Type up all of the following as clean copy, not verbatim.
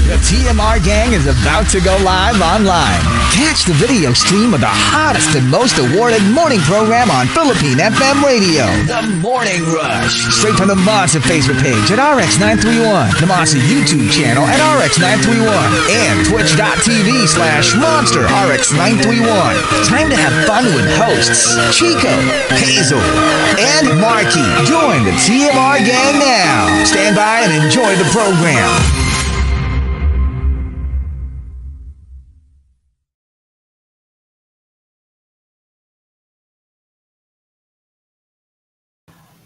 The TMR gang is about to go live online. Catch the video stream of the hottest and most awarded morning program on Philippine FM radio. The Morning Rush. Straight from the Monster Facebook page at RX931, the Monster YouTube channel at RX931, and twitch.tv/Monster RX931. Time to have fun with hosts Chico, Hazel, and Markki. Join the TMR gang now. Stand by and enjoy the program.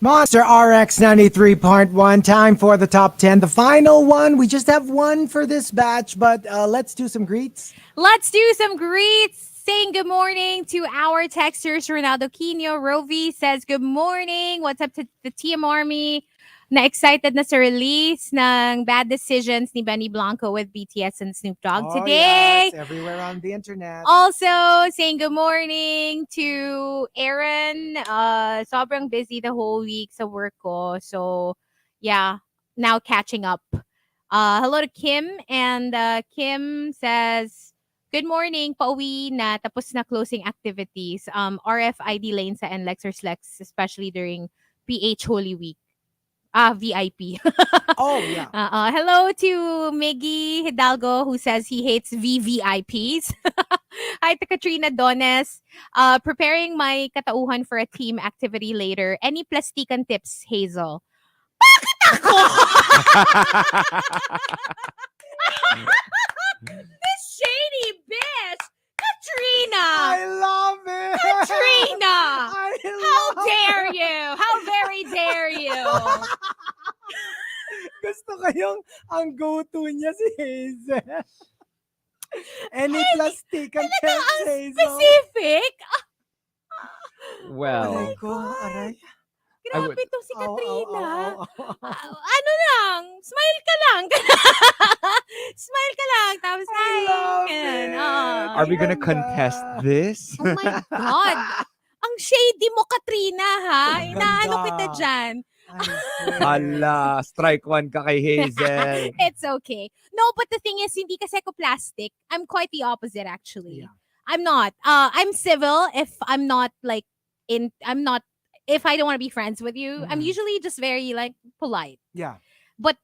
Monster RX 93.1, time for the top 10. The final one. We just have one for this batch, but let's do some greets. Let's do some greets. Saying good morning to our texters. Ronaldo Quino Rovi says good morning. What's up to the TM Army? Na-excited na sa release ng Bad Decisions ni Benny Blanco with BTS and Snoop Dogg today. Yes, everywhere on the internet. Also, saying good morning to Aaron. Sobrang busy the whole week sa work ko. So, yeah, now catching up. Hello to Kim. And Kim says, good morning, pauwi na, tapos na closing activities. RFID lane sa NLEX or SLEX, especially during PH Holy Week. VIP. Oh, yeah. Hello to Miggy Hidalgo who says he hates VVIPs. Hi to Katrina Dones. Preparing my katauhan for a team activity later. Any plastikan tips, Hazel? Bakit ako? This shady bitch! Katrina! I love it! Katrina! How love dare you? How very dare you? Gusto ko yung ang go-to niya si Hazel. Any plastic and Talaga ang Hazel. specific? Well, Aray ko, aray. Grabe to si Katrina. Ano lang, smile ka lang. Smile ka lang. Tapos, hi. Ganun, are we gonna contest this? Oh my God. Ang shady mo, Katrina, ha? Inaano kita dyan. Hala, strike one ka kay Hazel. It's okay. No, but the thing is, hindi kasi ako plastic. I'm quite the opposite, actually. Yeah. I'm not. I'm civil if I'm not like if I don't want to be friends with you. I'm usually just very like polite. Yeah. But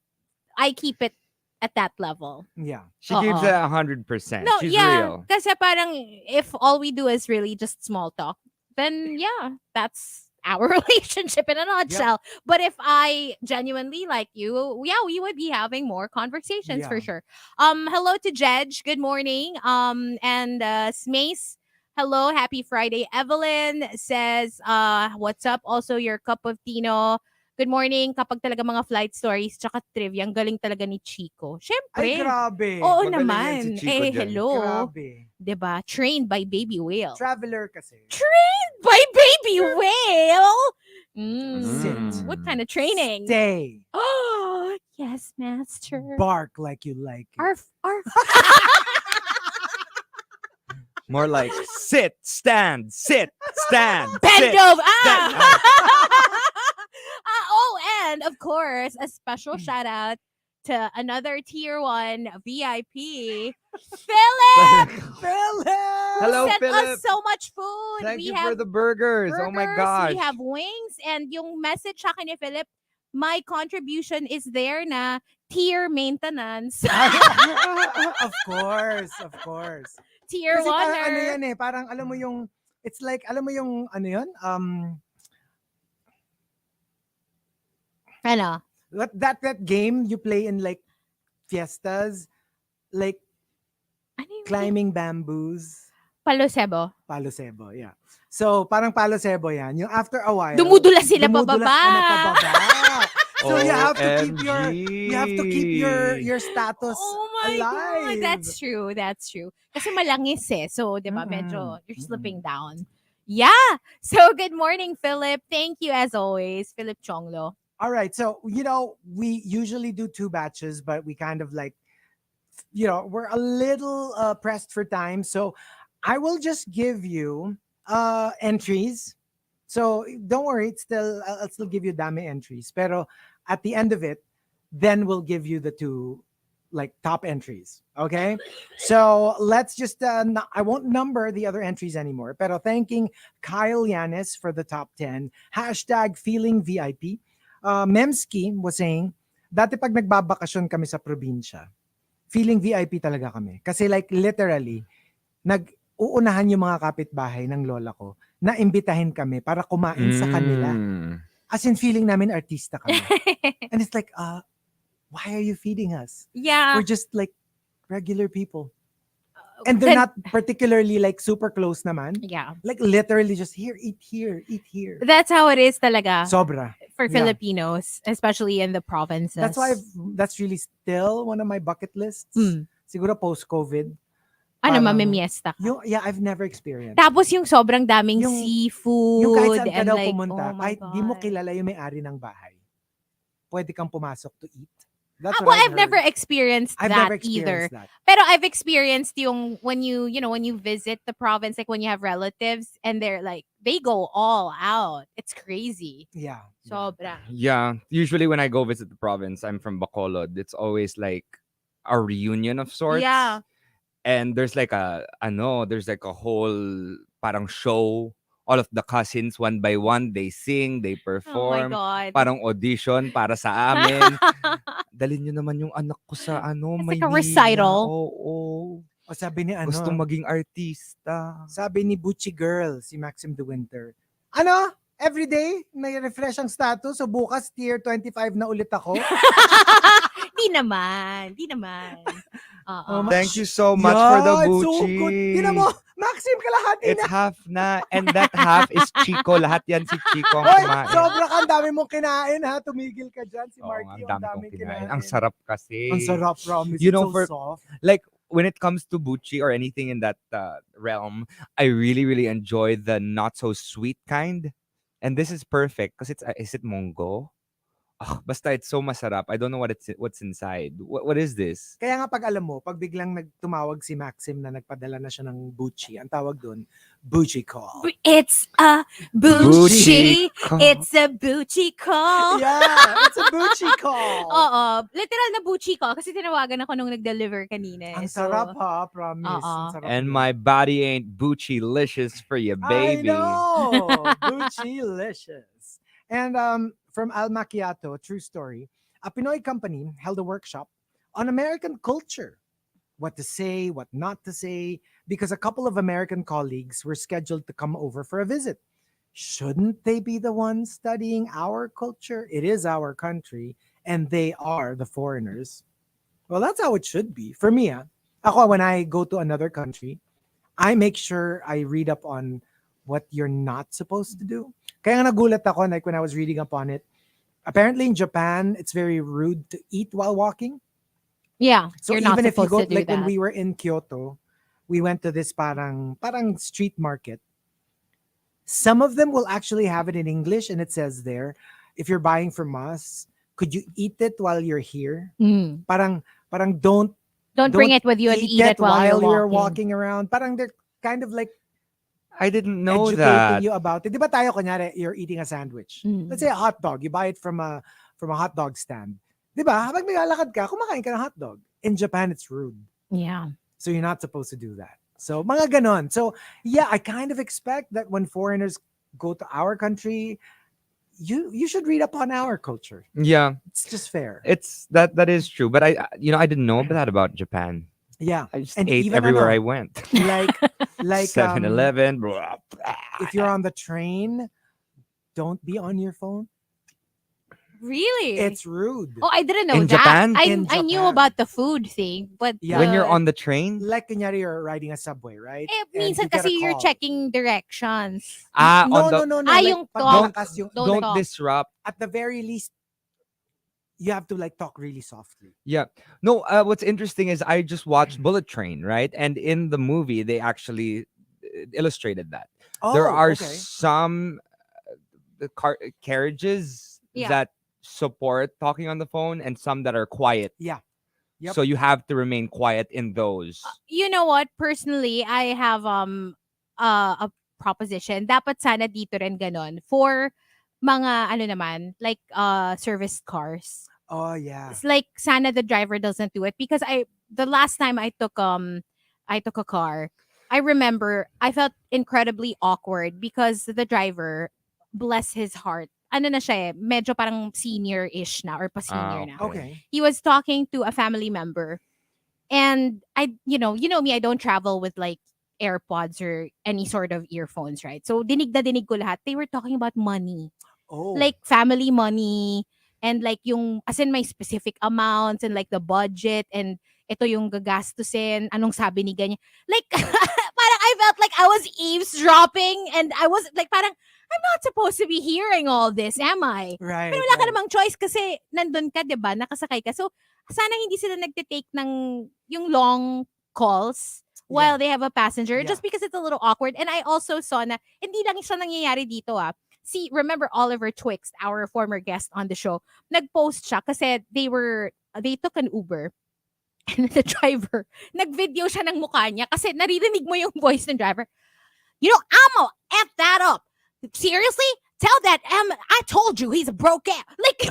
I keep it at that level. Yeah. She gives it 100%. No, She's yeah. real. Kasi parang if all we do is really just small talk, then yeah, that's our relationship in a nutshell. But if I genuinely like you, yeah, we would be having more conversations for sure. Hello to Jedge. Good morning. And Smace. Hello, happy Friday. Evelyn says, what's up? Also, your cup of Tino. Good morning. Kapag talaga mga flight stories tsaka trivia, ang galing talaga ni Chico. Syempre. Ay, grabe. Oo Magaling naman. yan si Chico dyan. Hello. Grabe. Diba? Trained by Baby Whale. Traveler kasi. Trained by Baby Whale? Sit. What kind of training? Stay. Oh, yes, master. Bark like you like it. Arf, arf. More like sit, stand, sit, stand. Bend sit, over. stand. And of course, a special shout out to another tier 1 VIP, Philip. Hello, Sent Philip. us so much food. Thank we you have for the burgers. Oh my burgers, gosh. We have wings, and yung message sa akin ni Philip, my contribution is there na tier maintenance. Of course, of course. Tier Kasi 1 parang ano yan eh, parang alam mo yung, it's like, alam mo yung, ano yun? Ano? That game you play in like fiestas, like Ano yung climbing bamboos. Palo Sebo? Palo Sebo, yeah. So, parang Palo Sebo yan. Yung after a while, Dumudulas sila dumudulas pababa. ka na pababa. So you have to keep OMG. your status Oh my alive. God, that's true. That's true. Kasi malangis eh. So, di ba, Mm-mm. medyo you're slipping down. Yeah. So, good morning, Philip. Thank you as always, Philip Chonglo. All right. So, we usually do 2 batches, but we kind of like, we're a little pressed for time. So I will just give you entries. So don't worry, I'll still give you dami entries. Pero at the end of it, then we'll give you the 2 like top entries. Okay, so let's just I won't number the other entries anymore. Pero thanking Kyle Yanis for the top 10. Hashtag feeling VIP. Memski was saying, dati pag nagbabakasyon kami sa probinsya, feeling VIP talaga kami. Kasi like literally, nag-uunahan yung mga kapitbahay ng lola ko na imbitahin kami para kumain sa kanila. Mm. As in feeling namin artista kami. And it's like, why are you feeding us? Yeah. We're just like regular people. And they're Then- not particularly like super close naman. Yeah. Like literally just here, eat here, eat here. That's how it is talaga Sobra. for yeah. Filipinos, especially in the provinces. That's why that's really still one of my bucket lists. Siguro post-COVID. ano, parang- mamimiesta ka. I've never experienced. Tapos yung sobrang daming Yung- seafood. Yung kahit saan ka and daw like, pumunta, oh my kahit di mo God. kilala yung may-ari ng bahay, pwede kang pumasok to eat. That's Well, what I've never heard. experienced I've that never experienced either. that. Pero I've experienced yung when you visit the province, like when you have relatives and they're like, they go all out. It's crazy. Yeah. Sobra. Yeah, usually when I go visit the province, I'm from Bacolod. It's always like a reunion of sorts. Yeah. And there's like a whole parang show. All of the cousins, one by one, they sing, they Oh my perform. God. Parang audition para sa amin. Dalhin nyo naman yung anak ko sa It's like a Maynila. recital. Oo. O sabi ni Gustong maging artista. sabi ni Butchie Girl, si Maxim De Winter, everyday may refresh ang status, so bukas tier 25 na ulit ako. Di naman. Oo. Thank you so much for the It's so Gucci. good. Tingnan mo, Maxim, kalahati It's na. half na. And that half is Chico. Lahat yan si Chico ang Hoy, kumain. sobra ka, ang dami mong kinain ha. Tumigil ka dyan, si Oo, Markki. ang dami kong kinain. Ang sarap kasi. Ang sarap, promise. You know, It's so soft. Like, when it comes to Bucci or anything in that realm, I really, really enjoy the not so sweet kind. And this is perfect because is it Mongo? Basta it's so masarap. I don't know what's inside. What is this? Kaya nga pag alam mo, pag biglang nagtumawag si Maxim na nagpadala na siya ng Bucci, ang tawag doon, Bucci call. It's a Bucci. It's a Bucci call. Yeah, it's a Bucci call. Oo. Literal na Bucci call kasi tinawagan ako nung nag-deliver kanina. Ang So, sarap ha, promise. Ang sarap And yun. my body ain't Bucci-licious for you, baby. I know! Bucci-licious. And from Al Macchiato, true story, a Pinoy company held a workshop on American culture. What to say, what not to say, because a couple of American colleagues were scheduled to come over for a visit. Shouldn't they be the ones studying our culture? It is our country, and they are the foreigners. Well, that's how it should be. For me, ako, when I go to another country, I make sure I read up on what you're not supposed to do. Kaya nga nagulat ako, like when I was reading up on it, apparently in Japan, it's very rude to eat while walking. yeah. So you're not even if you supposed go, to do like when that. we were in Kyoto, we went to this parang street market. Some of them will actually have it in English, and it says there, if you're buying from us, could you eat it while you're here? Mm. Parang don't Don't bring it with you and eat it while you're you're walking. walking around. Parang they're kind of like I didn't know educating that. you about it. Di ba tayo, kunyari, you're eating a sandwich. Mm. Let's say a hot dog. You buy it from a hot dog stand. Di ba? Habang naglalakad ka, kumakain ka ng hot dog. In Japan, it's rude. Yeah. So you're not supposed to do that. So mga ganon. So yeah, I kind of expect that when foreigners go to our country, you should read up on our culture. Yeah, It's just fair. it's that is true. But I didn't know that about Japan. Yeah. I just And ate even everywhere ano, I went. Like 7-Eleven. if you're on the train, don't be on your phone. Really? It's rude. Oh, I didn't know In that. Japan? In I knew Japan. about the food thing, but Yeah. When you're on the train. Like kunyari you're riding a subway, right? And minsan you get a kasi you're call. checking directions. No. No. Like, Yung pag talk. malakas yung- Don't Don't talk. disrupt. at the very least, you have to like talk really softly. Yeah. No, what's interesting is I just watched Bullet Train, right? And in the movie, they actually illustrated that. There are okay. some carriages Yeah. that support talking on the phone and some that are quiet. Yeah. Yep. So you have to remain quiet in those. You know what? Personally, I have a proposition. Dapat sana dito rin ganon for mga ano naman, like service cars. Oh yeah. It's like sana the driver doesn't do it because the last time I took a car, I remember I felt incredibly awkward because the driver, bless his heart, ano na siya eh, medyo parang senior-ish na or pa-senior na. Okay. Okay. He was talking to a family member, and you know me, I don't travel with like AirPods or any sort of earphones, right? So dinig na dinig ko lahat. They were talking about money, Oh. like family money, and like yung as in my specific amounts and like the budget, and ito yung gagastusin, anong sabi ni ganyan. Like parang I felt like I was eavesdropping, and I was like parang I'm not supposed to be hearing all this, am I? Right. Pero wala ka right. namang choice kasi nandun ka, 'di ba? Nakasakay ka. So sana hindi sila nagte-take ng yung long calls while they have a passenger Yeah. just because it's a little awkward. And I also saw na hindi lang siya nangyayari dito ah. See, remember Oliver Twixt, our former guest on the show, nag-post siya kasi they took an Uber. And the driver, nag-video siya ng mukha niya kasi naririnig mo yung voice ng driver. You know, I'm gonna F that up. Seriously? Tell that I told you he's a broke ass. Like,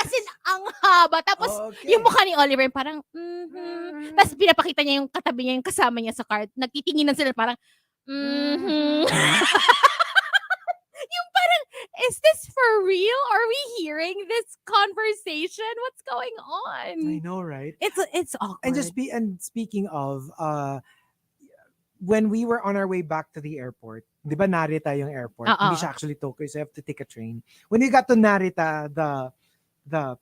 as in, ang haba. Tapos, Okay. yung mukha ni Oliver, parang, Tapos, pinapakita niya yung katabi niya, yung kasama niya sa car. Nagtitinginan sila, parang, Yung parang, is this for real? Are we hearing this conversation? What's going I on? know, right? It's awkward. And speaking of, when we were on our way back to the airport, di ba Narita yung airport? Hindi siya actually Tokyo, so you have to take a train. When we got to Narita, the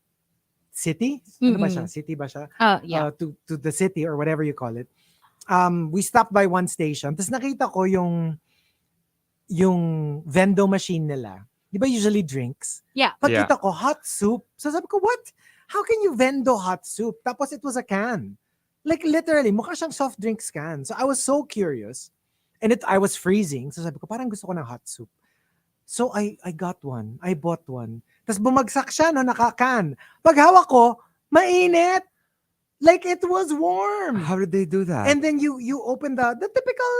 city? Ano ba siya? City ba siya? Yeah. To the city or whatever you call it. We stopped by one station. Tapos nakita ko yung vendo machine nila. Di ba usually drinks? Yeah. Pagkita ko, hot soup. So sabi ko, what? How can you vendo hot soup? Tapos it was a can. Like literally, mukha siyang soft drinks can. So I was so curious. And I was freezing. So sabi ko, parang gusto ko ng hot soup. So I got one. I bought one. Tapos bumagsak siya, no, nakakan. Pag hawak ko, mainit. Like it was warm. How did they do that? And then you open the typical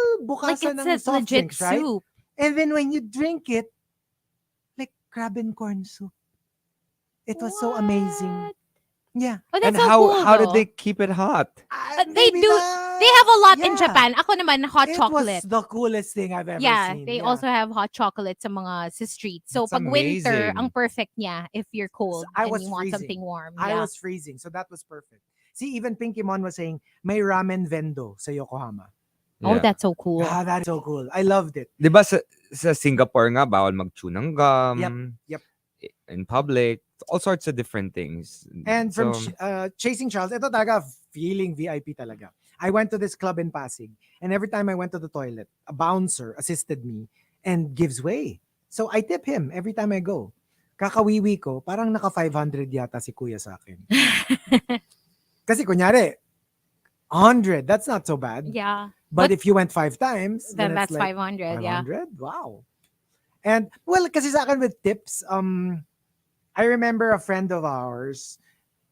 Like bukasan it's ng a soft legit drinks, right? soup. And then when you drink it, like crab and corn soup. It was so amazing. What? Yeah. Oh, that's and so how cool, how did though. they keep it hot? They have a lot in Japan. Ako naman, hot It chocolate. was the coolest thing I've ever Yeah, seen. they also have hot chocolate sa mga sa street. So That's pag winter, amazing. ang perfect niya if you're cold I and was you want freezing. something warm. I Yeah. was freezing, so that was perfect. See, even Pinky Mon was saying, may ramen vendo sa Yokohama. Oh, Yeah. that's so cool. Ah, that is so cool. I loved it. Di ba sa Singapore nga, bawal mag-chew ng gum. Yep. In public. All sorts of different things. And from So, Chasing Charles, ito talaga feeling VIP talaga. I went to this club in Pasig, and every time I went to the toilet, a bouncer assisted me and gives way. So I tip him every time I go. Kakawiwi ko, parang naka 500 yata si kuya sa akin. Kasi kunyari, 100, that's not so bad. Yeah. But if you went 5 times, Then it's that's like 500, yeah. 500? Wow. And well, kasi sa akin with tips, I remember a friend of ours,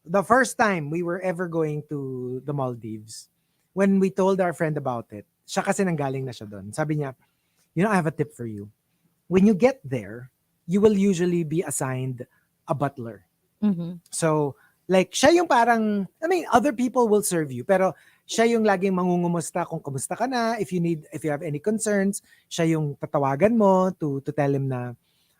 the first time we were ever going to the Maldives, when we told our friend about it, siya kasi nanggaling na siya doon. Sabi niya, you know, I have a tip for you. When you get there, you will usually be assigned a butler. Mhm. So, like, siya yung parang, I mean, other people will serve you, pero siya yung laging mangungumusta kung kumusta ka na, if you have any concerns, siya yung tatawagan mo to tell him na,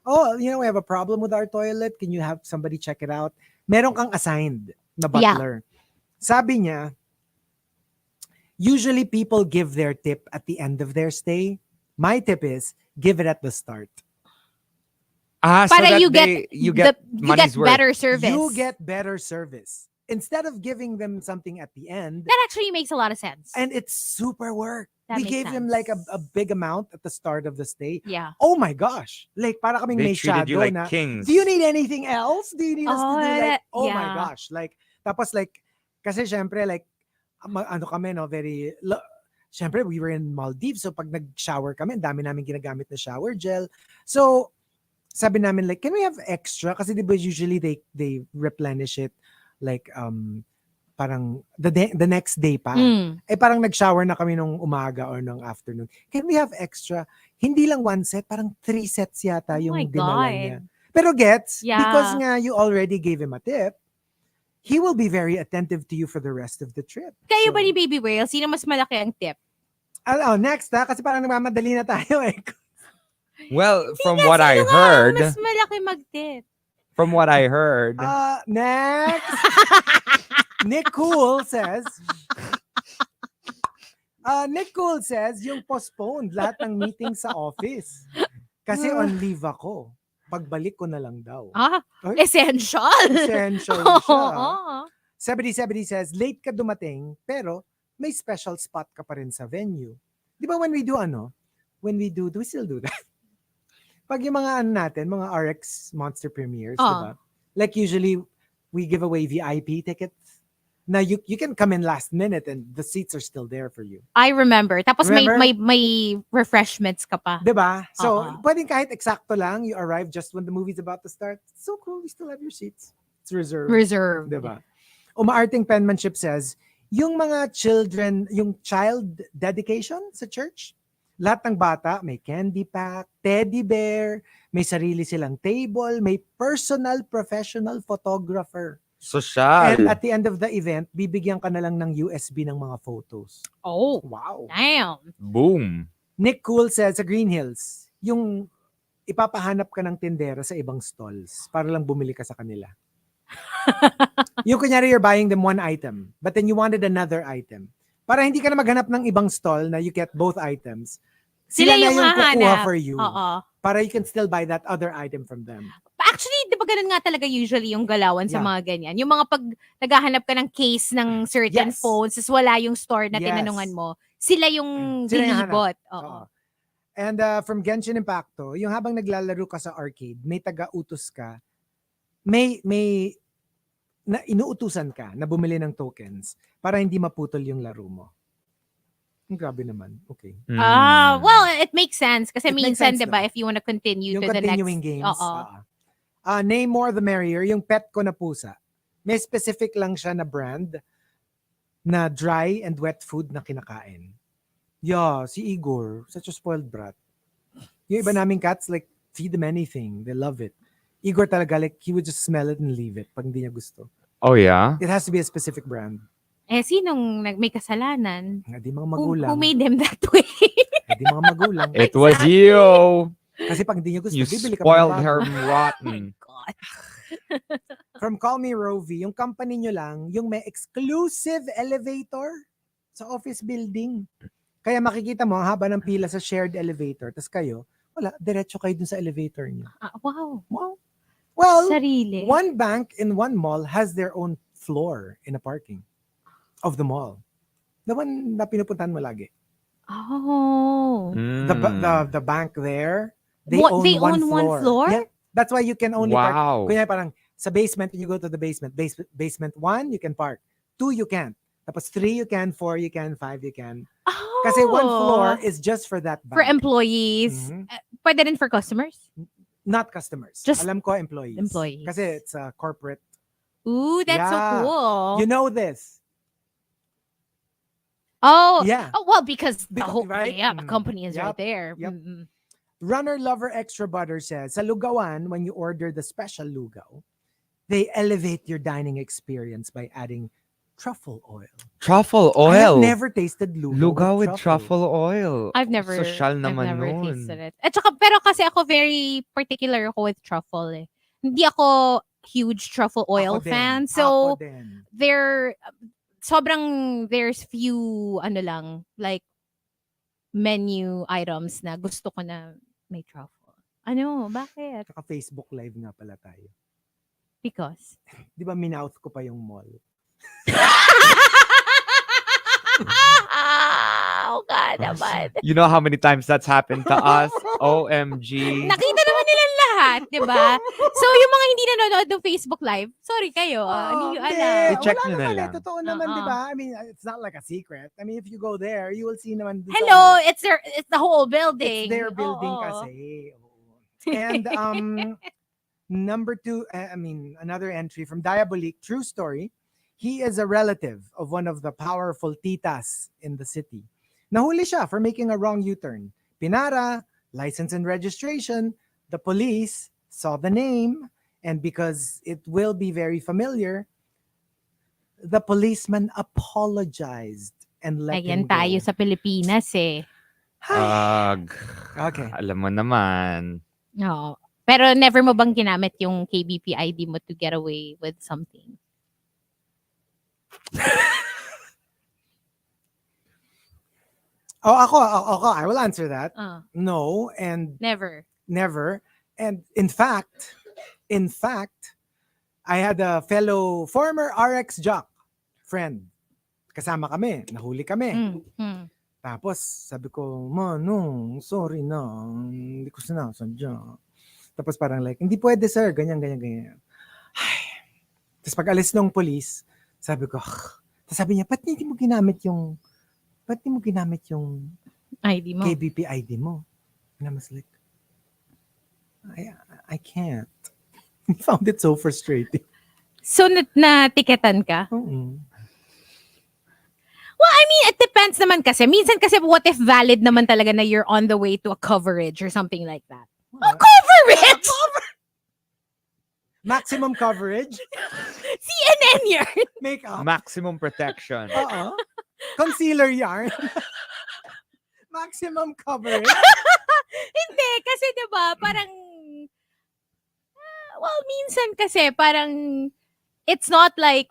oh, you know, we have a problem with our toilet. Can you have somebody check it out? Meron kang assigned na butler. Sabi niya, usually people give their tip at the end of their stay. My tip is, give it at the start. so Para that you get you get you money's get worth. better service. You get better service. Instead of giving them something at the end, That actually makes a lot of sense. and it's super work. That We makes gave them like a sense. big amount at the start of the stay. Yeah. Oh my gosh. Like, para kaming They may treated you shadow like na, kings. do you need anything else? Do you need us to Oh, do like, that- oh my yeah. gosh. Like, tapos like, kasi syempre like, ano kami, no, syempre we were in Maldives, so pag nag-shower kami, ang dami namin ginagamit na shower gel. So, sabi namin like, can we have extra? Kasi di ba usually they replenish it like, parang the next day pa. Eh parang nag-shower na kami nung umaga or nung afternoon. Can we have extra? Hindi lang 1 set, parang 3 sets yata Oh yung my dinala God. niya. Pero gets, because Yeah. nga you already gave him a tip, he will be very attentive to you for the rest of the trip. Kayo So, ba ni Baby Whale? Sino mas malaki ang tip? next kasi parang nagmamadali na tayo eh. Well, from Nga, what I sino nga ang heard, mas malaki mag-tip? from what I heard, Next, Nick Cool says, yung postponed lahat ng meeting sa office. Kasi on leave ako. Pagbalik ko na lang daw. Ay, Essential. essential siya. Oo. 70 says, late ka dumating, pero may special spot ka pa rin sa venue. Di ba when we do, do we still do that? Pag yung mga natin, mga RX Monster premieres, di ba? Like usually, we give away VIP tickets. Now, you can come in last minute and the seats are still there for you. I remember. Tapos Remember? may refreshments ka pa. Di ba? So, Oo. pwedeng kahit eksakto lang, you arrive just when the movie's about to start. It's so cool, you still have your seats. It's reserved. Reserved. Di ba? Umaarting penmanship says, yung mga children, yung child dedication sa church, lahat ng bata, may candy pack, teddy bear, may sarili silang table, may personal professional photographer. social. And at the end of the event, bibigyan ka na lang ng USB ng mga photos. Oh, Wow. damn. Boom. Nick Cool says sa Green Hills, yung ipapahanap ka ng tindera sa ibang stalls para lang bumili ka sa kanila. Yung kunyari you're buying them one item, but then you wanted another item. Para hindi ka na maghanap ng ibang stall na you get both items. Sila na yung kukuha hahanap. for you. Oo. Para you can still buy that other item from them. Actually, di ba ganun nga talaga usually yung galawan sa Yeah. mga ganyan? Yung mga pag naghahanap ka ng case ng certain Yes. phones, tas wala yung store na Yes. tinanungan mo, sila yung Sila yung dilibot. Oo. And from Genshin Impacto, yung habang naglalaro ka sa arcade, may taga-utos ka, may na inuutusan ka na bumili ng tokens para hindi maputol yung laro mo. Grabe naman. Okay. Well, it makes sense. Kasi It makes minsan, sense di ba, naman. if you wanna continue Yung to the next... continuing games. Oo. Name more the merrier. Yung pet ko na pusa. May specific lang siya na brand na dry and wet food na kinakain. Yeah, si Igor, such a spoiled brat. Yung iba naming cats, like, feed them anything. They love it. Igor talaga, like, he would just smell it and leave it pag hindi niya gusto. Oh, yeah? It has to be a specific brand. Sinong may kasalanan? Nga, di mga Who magulang. made them that way? Di mga magulang. It was you. Kasi pag hindi niya gusto, You bibili ka spoiled pa ng her bago. rotten. God. From Call Me Rovi, yung company nyo lang, yung may exclusive elevator sa office building. Kaya makikita mo, ang haba ng pila sa shared elevator. Tapos kayo, wala, diretso kayo dun sa elevator nyo. Wow. Wow. Well, Sarili. one bank in one mall has their own floor in a parking of the mall. The one na pinupuntahan mo lagi. Oh. The bank there, they What, own they one own floor. one floor? Yeah. That's why you can only park. Wow. Kunya parang sa basement, when you go to the basement, basement 1, you can park. 2, you can't. Tapos 3, you can. 4, you can. 5, you can. Oh. Kasi one floor is just for that bank. For employees. Mhm. Pwede rin for customers? Not customers. Just Alam ko, employees. employees. Kasi it's a corporate. Ooh, that's so Yeah. cool. You know this. Oh, Yeah. oh, well, because the Because- whole right? the company is right Yup, there. yup. Mm-mm. Runner Lover Extra Butter says, sa lugawan, when you order the special lugaw, they elevate your dining experience by adding truffle oil. Truffle I have oil. never tasted lugaw, Lugaw with truffle oil. I've never Social naman nun. tasted it. At saka, pero kasi ako very particular ako with truffle eh. Hindi ako huge truffle oil Ako din. fan. Ako So, din. there's few, like, menu items na gusto ko na may truffle. Ano? Bakit? Saka Facebook Live nga pala tayo. Because? Di ba minouth ko pa yung mall? Oh, God naman. You know how many times that's happened to us? OMG. Nakita naman nilang lahat, di ba? So, yung mga hindi nanonood ng Facebook Live, sorry kayo. Hindi nyo alam. I-check Wala nyo na naman lang. Totoo naman, Oo. di ba? I mean, it's not like a secret. I mean, if you go there, you will see naman. dun sa Hello, ano, it's the whole building. It's their building Oo. kasi. And number 2, another entry from Diabolique, true story. He is a relative of one of the powerful titas in the city. Nahuli siya for making a wrong U-turn. Pinara, license and registration, the police, saw the name, and because it will be very familiar, the policeman apologized and let Ayan him go. tayo sa Pilipinas eh. Ag. Okay. Alam mo naman. Oo. Pero never mo bang ginamit yung KBP ID mo to get away with something? I will answer that. Ah, No, and never. never. And in fact, I had a fellow former RX jock friend. Kasama kami, nahuli kami. Mm. Tapos sabi ko, Manong, sorry na, hindi ko sinasadya. Tapos parang like, hindi pwede sir, ganyan. Ay. Tapos pag alis ng police, sabi ko, tapos sabi niya, ba't hindi mo ginamit yung ID mo. KBP ID mo? And I was like, I can't. I found it so frustrating. So, na-tiketan ka? Oo. Well, I mean, it depends naman kasi. Minsan kasi, what if valid naman talaga na you're on the way to a coverage or something like that? Oh, coverage! Maximum coverage, CNN yarn! makeup, Maximum protection. concealer yarn, maximum coverage. Hindi, kasi diba, parang, well, minsan kasi, parang, it's not like,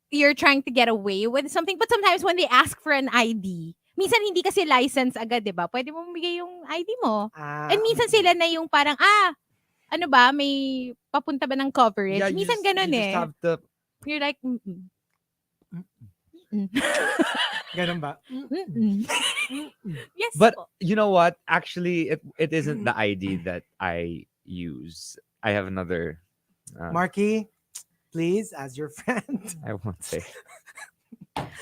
you're trying to get away with something, but sometimes when they ask for an ID, minsan hindi kasi license agad, diba? Pwede mo bigay yung ID mo. And minsan sila na yung parang, ano ba, may papunta ba ng coverage? Yeah, you minsan just- ganun you eh. just have to You're like, Ganun ba? Yes But po. you know what? Actually, it isn't the ID that I use. I have another. Markki, please, as your friend. I won't say.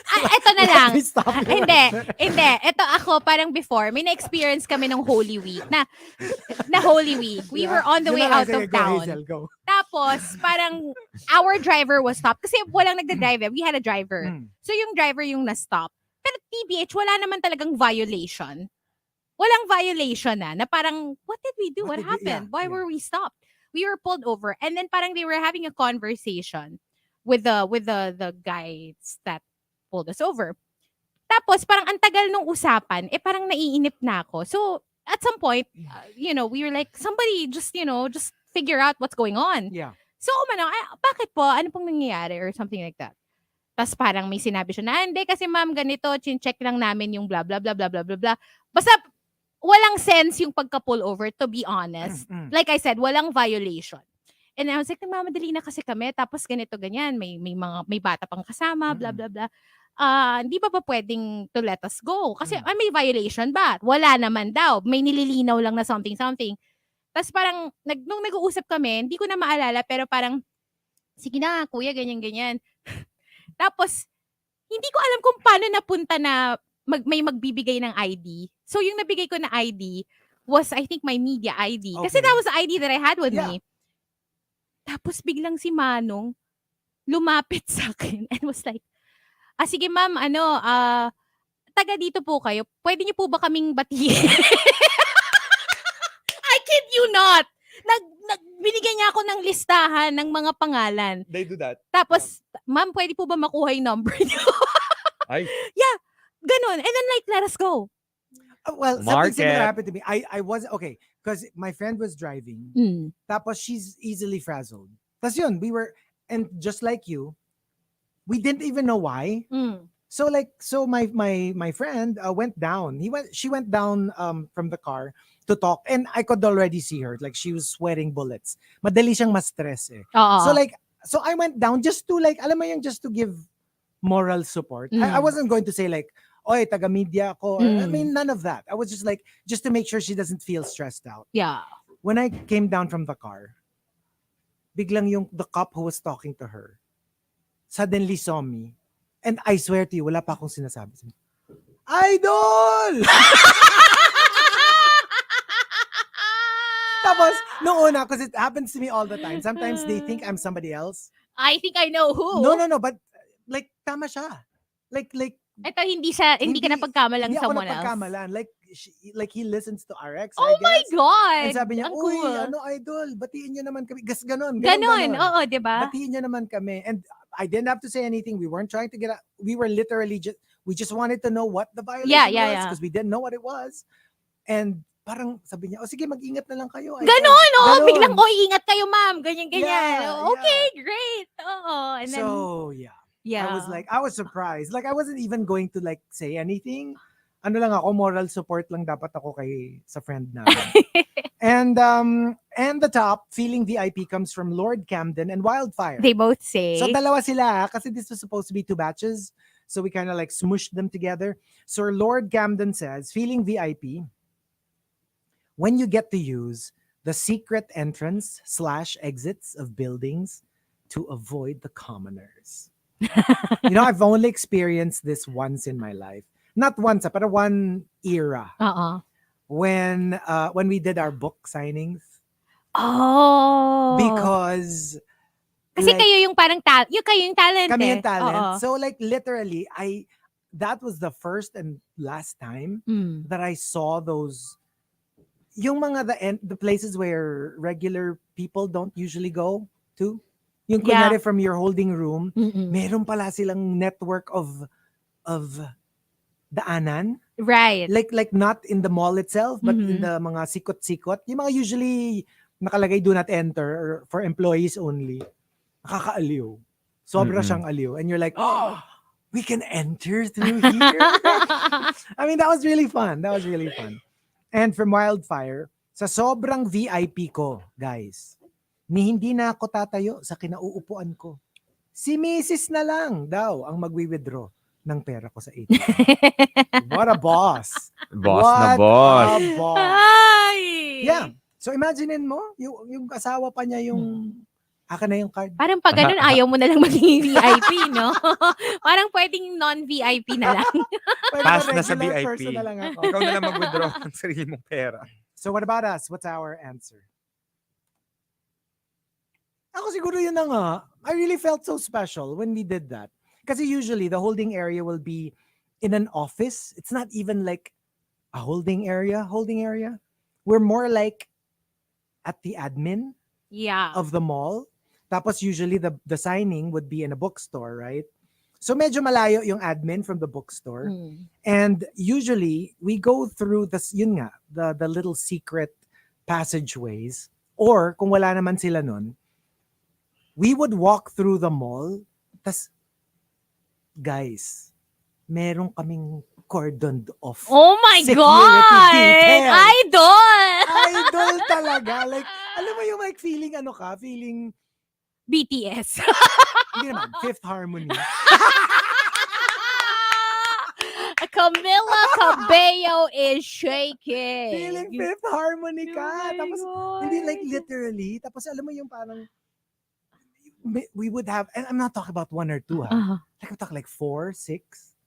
Ito na lang. Please stop it. Hindi. Ito ako, parang before, may na-experience kami ng Holy Week. Na Holy Week. We were on the way out of town. Hazel, go. Tapos, parang, our driver was stopped. Kasi walang nagda-drive eh. We had a driver. So, yung driver yung na-stop. Pero TBH, wala naman talagang violation. Walang violation na parang, what did we do? What happened? Why were we stopped? We were pulled over. And then parang they were having a conversation with the guys that pulled us over. Tapos, parang ang tagal nung usapan, parang naiinip na ako. So, at some point, we were like, somebody just figure out what's going on. Yeah. So, bakit po? Ano pong nangyayari? Or something like that. Tapos parang may sinabi siya na, hindi kasi ma'am, ganito, chin-check lang namin yung blah, blah, blah, blah, blah, blah, blah. Basta, walang sense yung pagka-pull over, to be honest. Like I said, walang violation. And I was like, nagmamadali na kasi kami, tapos ganito, ganyan, may bata pang kasama, blah, blah, blah. Hindi ba pwedeng to let us go? Kasi may violation ba? Wala naman daw. May nililinaw lang na something. Tapos parang, nung nag-uusap kami, hindi ko na maalala, pero parang, sige na, kuya, ganyan. Tapos, hindi ko alam kung paano napunta na may magbibigay ng ID. So, yung nabigay ko na ID was, I think, my media ID. Kasi that was the ID that I had with me. Tapos, biglang si Manong lumapit sa akin and was like, sige ma'am, taga dito po kayo. Pwede niyo po ba kaming batiin? I kid you not. Binigyan niya ako ng listahan ng mga pangalan. They do that. Tapos, ma'am, pwede po ba makuha yung number niyo? Ay. Yeah, ganun. And then like, let us go. Well, something similar happened to me. I was, okay, because my friend was driving. Tapos she's easily frazzled. Tapos yun, and just like you, we didn't even know why. So my friend went down. She went down from the car to talk, and I could already see her, like she was sweating bullets. Madali siyang ma-stress eh. So I went down just to alam mo yung, just to give moral support. I wasn't going to say like, oy, taga-media ako. I mean, none of that. I was just to make sure she doesn't feel stressed out. Yeah. When I came down from the car, biglang the cop who was talking to her suddenly saw me. And I swear to you, wala pa akong sinasabi. Idol! Tapos, noong una, because it happens to me all the time. Sometimes they think I'm somebody else. I think I know who. No, but like, tama siya. Like, ito, hindi ka napagkamalang hindi ako someone else. napagkamalan. Like, like he listens to RX, I Oh my guess. God! And sabi niya, Ang uy, cool. ano, idol, batiin niyo naman kami. Ganon, Ganon, ganon. oo, di ba? Batiin niyo naman kami. And I didn't have to say anything. We weren't trying to get out. We were literally we just wanted to know what the violation was because we didn't know what it was. And parang sabi niya, sige, mag-ingat na lang kayo. Ganon, oh, Ganon. biglang, ingat kayo, ma'am. Ganyan. Yeah, Okay, great. Oo. And then, so, yeah. yeah. I was surprised. Like, I wasn't even going to like say anything. Ano lang ako, moral support lang dapat ako sa friend namin. And the top, feeling VIP, comes from Lord Camden and Wildfire. They both say. So dalawa sila kasi this was supposed to be 2 batches. So we kind of like smushed them together. So Lord Camden says, feeling VIP, when you get to use the secret entrance / exits of buildings to avoid the commoners. I've only experienced this once in my life. Not once, but one era. When we did our book signings. Oh. Because kasi like, kayo yung parang kayo yung talent. Kami yung talent. So like literally, that was the first and last time that I saw those yung mga the places where regular people don't usually go to. Yung kunyari from your holding room, meron pala silang network of daanan. Right. Like not in the mall itself, but in the mga sikot-sikot. Yung mga usually nakalagay do not enter or for employees only. Nakakaaliw. Sobra siyang aliw. And you're like, oh, we can enter through here. I mean, that was really fun. And from Wildfire, sa sobrang VIP ko, guys, ni hindi na ako tatayo sa kinauupuan ko. Si Mrs. na lang daw ang magwi-withdraw ng pera ko sa ATM. What a boss. Boss. A boss. Ay! Yeah. So imaginein mo, yung asawa pa niya yung aka na yung card. Parang pag ganun, ayaw mo na lang maging VIP, no? Parang pwedeng non-VIP na lang. Pass na sa VIP. Na lang ako. Ikaw na lang mag-withdraw ng sarili mong pera. So what about us? What's our answer? Ako siguro yun na nga. I really felt so special when we did that. Kasi usually the holding area will be in an office. It's not even like a holding area. We're more like at the admin of the mall. Tapos usually the signing would be in a bookstore, right? So medyo malayo yung admin from the bookstore. And usually we go through the little secret passageways. Or kung wala naman sila nun, we would walk through the mall. Tas, guys, meron kaming cordoned off. Oh my God! Detail. Idol talaga. Like, alam mo yung like feeling BTS. Hindi naman, Fifth Harmony. Camila Cabello is shaking. Feeling Fifth Harmony ka. Tapos, God. hindi like literally. Tapos, alam mo yung parang, we would have, and I'm not talking about 1 or 2, ha? Like, I'm talking like 4, 6.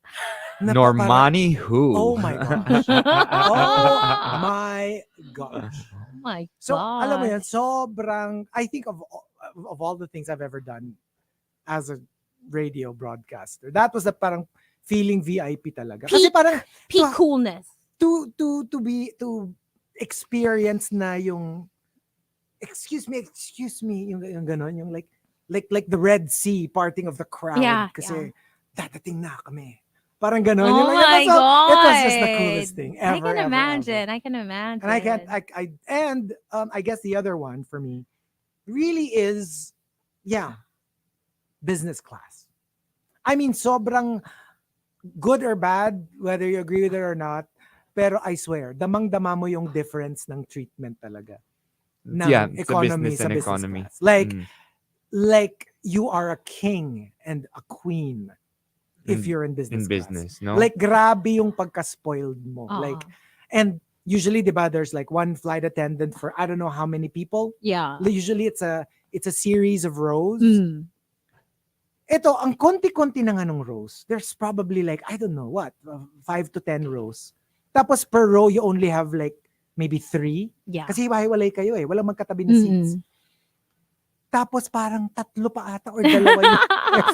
Normani who? Oh my gosh. Oh my gosh. Oh my God. So, alam mo yan, sobrang, I think of all the things I've ever done as a radio broadcaster, that was the parang feeling VIP talaga. Kasi parang peak coolness. To experience na yung excuse me, yung ganon, yung like the Red Sea parting of the crowd kasi dadating na kami. Parang ganon. Oh yung, my God. It was just the coolest thing ever. I can imagine. And I guess the other one for me really is, business class. I mean, sobrang good or bad, whether you agree with it or not, pero I swear, damang-dama mo yung difference ng treatment talaga. Ng economy sa business economy. Class. Like you are a king and a queen if you're in business class. No? Like grabe yung pagka-spoiled mo. Like, and usually, diba, there's like one flight attendant for I don't know how many people. Yeah. Usually it's a series of rows. Ito, ang konti-konti na nga nung rows. There's probably like, I don't know what, 5 to 10 rows. Tapos per row, you only have like maybe 3. Yeah. Kasi hiwa-hiwalay kayo eh. Walang magkatabi na seats. Tapos parang 3 pa ata or 2 yung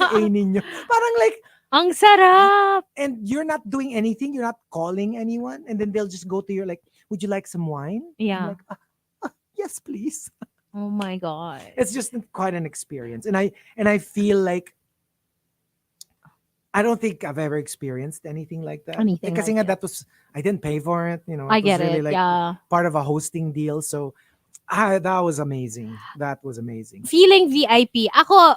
FA ninyo. Parang like, Ang sarap. And you're not doing anything. You're not calling anyone, and then they'll just go to you like, "Would you like some wine?" I'm Yeah. like, "Yes, please." Oh my god. It's just quite an experience, and I feel like I don't think I've ever experienced anything like that. Anything Kasi like nga that. that was, I didn't pay for it. I It was get really it. like Yeah. part of a hosting deal. So that was amazing. That was amazing. Feeling VIP. Ako,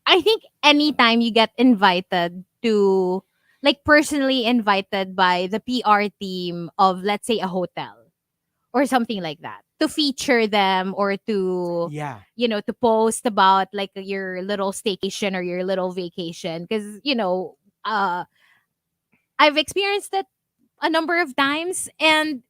I think anytime you get invited to, like personally invited by the PR team of, let's say, a hotel or something like that, to feature them or to, Yeah. to post about like your little staycation or your little vacation. Because, I've experienced it a number of times and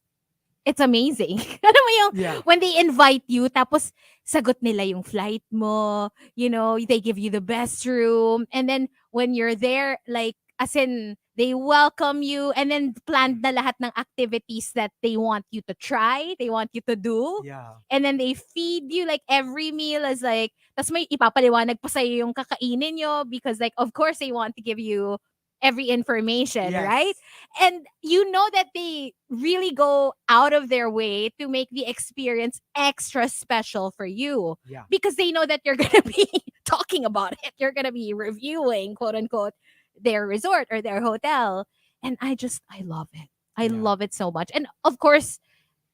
it's amazing. Alam mo yung Yeah. when they invite you tapos sagot nila yung flight mo, they give you the best room and then when you're there like as in they welcome you and then planned na lahat ng activities that they want you to try, they want you to do. Yeah. And then they feed you like every meal is like tas may ipapaliwanag pa sa'yo yung kakainin nyo because like of course they want to give you every information, Yes. right? And you know that they really go out of their way to make the experience extra special for you Yeah. because they know that you're going to be talking about it. You're going to be reviewing, quote unquote, their resort or their hotel. And I love it. I Yeah. love it so much. And of course,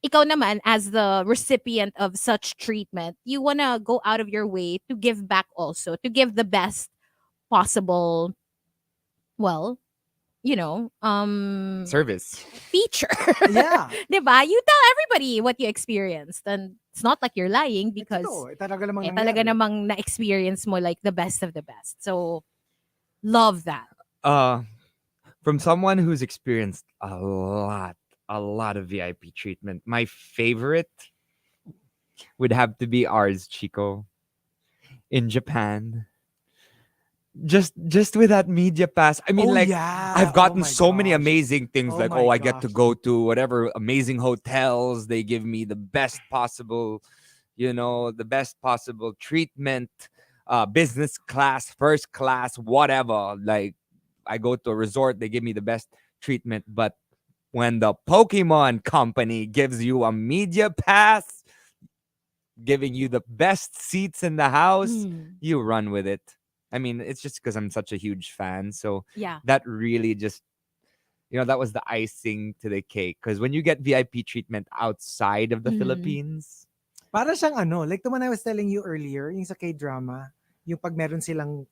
ikaw naman as the recipient of such treatment, you want to go out of your way to give back also, to give the best possible, well, Service. feature. Yeah. Diba? You tell everybody what you experienced. And it's not like you're lying because Ito, talaga namang talaga nangyari. namang na-experience mo like the best of the best. So, love that. From someone who's experienced a lot of VIP treatment, my favorite would have to be ours, Chico, in Japan. Just with that media pass. I mean, Oh, like yeah. I've Oh gotten my so many gosh. amazing things. Oh Like, my I get to gosh. go to whatever amazing hotels. They give me the best possible, the best possible treatment, business class, first class, whatever. Like, I go to a resort, they give me the best treatment. But when the Pokemon company gives you a media pass, giving you the best seats in the house, Mm. you run with it. I mean, it's just because I'm such a huge fan. So Yeah. that really just, that was the icing to the cake. Because when you get VIP treatment outside of the Mhm. Philippines, Para siyang like the one I was telling you earlier, yung sa K-drama, yung pag meron silang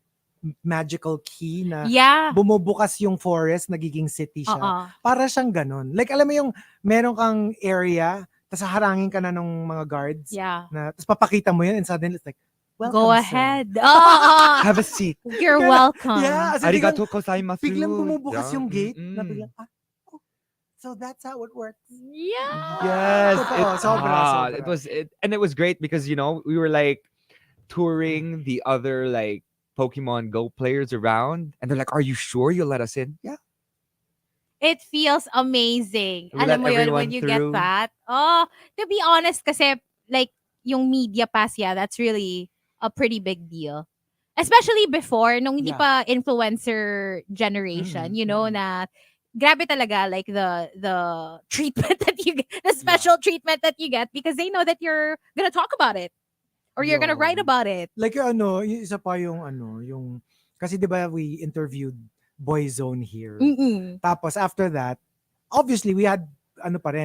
magical key na Yeah. bumubukas yung forest, nagiging city siya. Uh-uh. Para siyang ganun. Like, alam mo yung meron kang area, tas harangin ka na nung mga guards, Yeah. tas papakita mo yun, and suddenly it's like, welcome, Go sir. ahead. Oh, have a seat. you're welcome. Yeah, as in Arigato gozaimasu. biglang bumubukas Yeah, yung gate, mm-mm. na biglang, oh, so that's how it works. Yeah. Yes, Totoo, sobra. it was and it was great because we were like touring the other like Pokemon Go players around, and they're like, "Are you sure you'll let us in?" Yeah, It feels amazing. We Alam let mo yun, everyone when you through. get that. Oh, to be honest, kasi like yung media pass, yeah, that's really a pretty big deal. Especially before, nung hindi Yeah. pa influencer generation, na grabe talaga like the treatment that you get, the special treatment that you get because they know that you're gonna talk about it or you're gonna write Yun. about it. Like yung isa pa yung kasi 'di ba we interviewed Boyzone here. Mm-mm. Tapos after that, obviously we had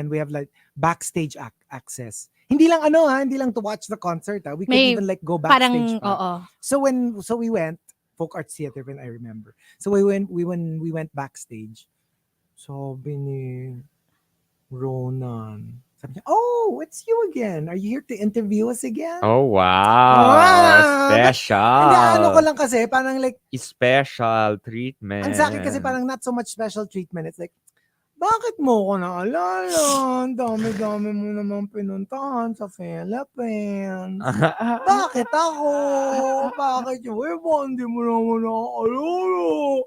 we have like backstage access. Hindi lang to watch the concert. We could May even like go Parang, backstage pa. oo. So we went Folk Arts Theater when I remember. So we went backstage. Sabi ni Ronan, sabi niya, "Oh, it's you again. Are you here to interview us again?" Oh Ah! special. Hindi, ko lang kasi, parang like, Special treatment. ang sa akin kasi parang not so much special treatment. It's like, bakit mo ko naalala? Ang dami-dami mo naman pinuntahan sa Philippines. Bakit ako? Bakit yung iba? Hindi mo naman nakaalala.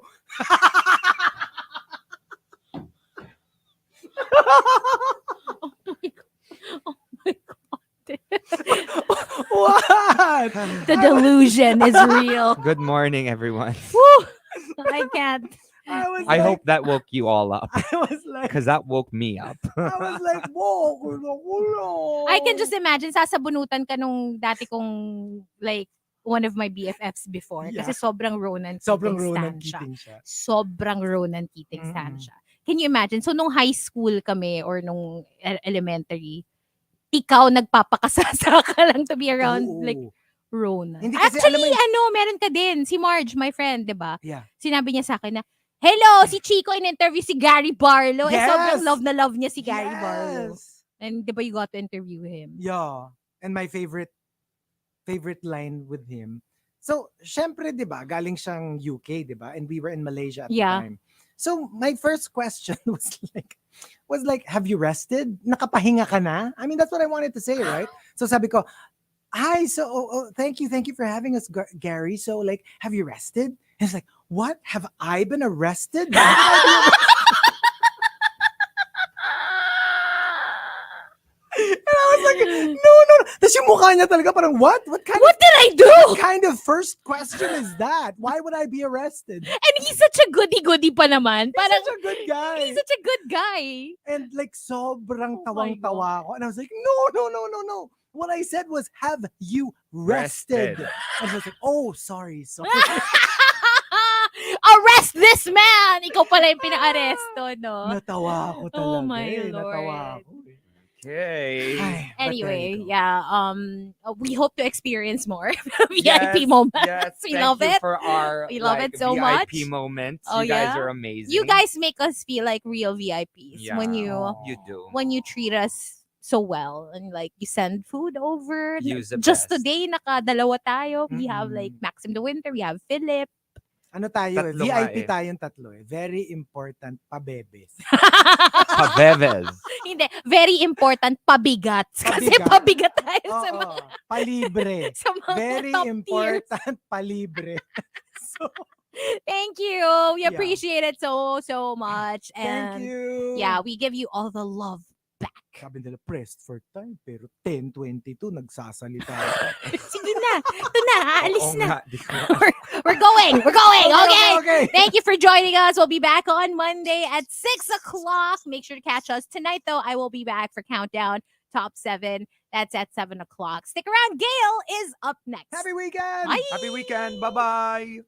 Oh my god. What? The delusion is real. Good morning, everyone. Woo! I can't. I hope that woke you all up. I was like, Because that woke me up. whoa, kulo. I can just imagine, sasabunutan ka nung dati kong, like, one of my BFFs before. Yeah. Kasi sobrang Ronan Sobrang Keating Ronan stan siya. Keating siya. Sobrang Ronan Keating stan Mm-mm. siya. Can you imagine? So, nung high school kami or nung elementary, ikaw nagpapakasasa ka lang to be around, Oo. like, Ronan. Hindi kasi, alam Actually, mo meron ka din. Si Marge, my friend, di ba? Yeah. Sinabi niya sa akin na, hello, si Chico in-interview si Gary Barlow. Yes! Sobrang love na love niya si Gary Barlow. Yes. And di ba you got to interview him? Yeah. And my favorite line with him. So, syempre, di ba, galing siyang UK, di ba? And we were in Malaysia at the Yeah. time. So, my first question was like, have you rested? Nakapahinga ka na? I mean, that's what I wanted to say, right? So, sabi ko, hi, so, thank you for having us, Gary. So, like, have you rested? And he's like, what? Have I been arrested? When did I be arrested? And I was like, no. Tapos yung mukha niya talaga parang, what? What What did I do? kind of first question is that? Why would I be arrested? And he's such a goody-goody pa naman. He's such a good guy. He's such a good guy. And like, sobrang Oh my tawang-tawa ako. And I was like, no. What I said was, have you rested? Rested. And she was like, oh, sorry. Arrest this man! Ikaw pala yung pina-aresto, no? Natawa ako talaga. Oh my Natawa Lord. ako. Okay. Ay, but there Anyway, you go. yeah. We hope to experience more Yes, VIP moments. yes, We thank love you it. for our We love it so VIP much. moments. Oh, You guys yeah? are amazing. You guys make us feel like real VIPs Yeah. when you do. treat us so well, and like you send food over. Use the Just best. today, nakadalawa tayo. We have like Mm-mm. Maxim the Winter. We have Philip. Ano tayo Tatlo nga VIP eh. tayong tatlo eh. Very important pabebes. Paveves. Hindi, very important, pabigat. Kasi Pabigat. pabigat tayo sa mga, Oo, palibre. sa mga Very top tiers. important palibre. So, Thank you. We Yeah. appreciate it so much. thank And you. yeah, we give you all the love back. Sabi nila, pressed for time. Pero 10:22, nagsasalita. Sige na. Ito na. Aalis Oo na. nga, di ko- We're going. Okay. Okay. Thank you for joining us. We'll be back on Monday at 6 o'clock. Make sure to catch us tonight, though. I will be back for Countdown Top 7. That's at 7 o'clock. Stick around. Gail is up next. Happy weekend! Bye. Happy weekend. Bye-bye.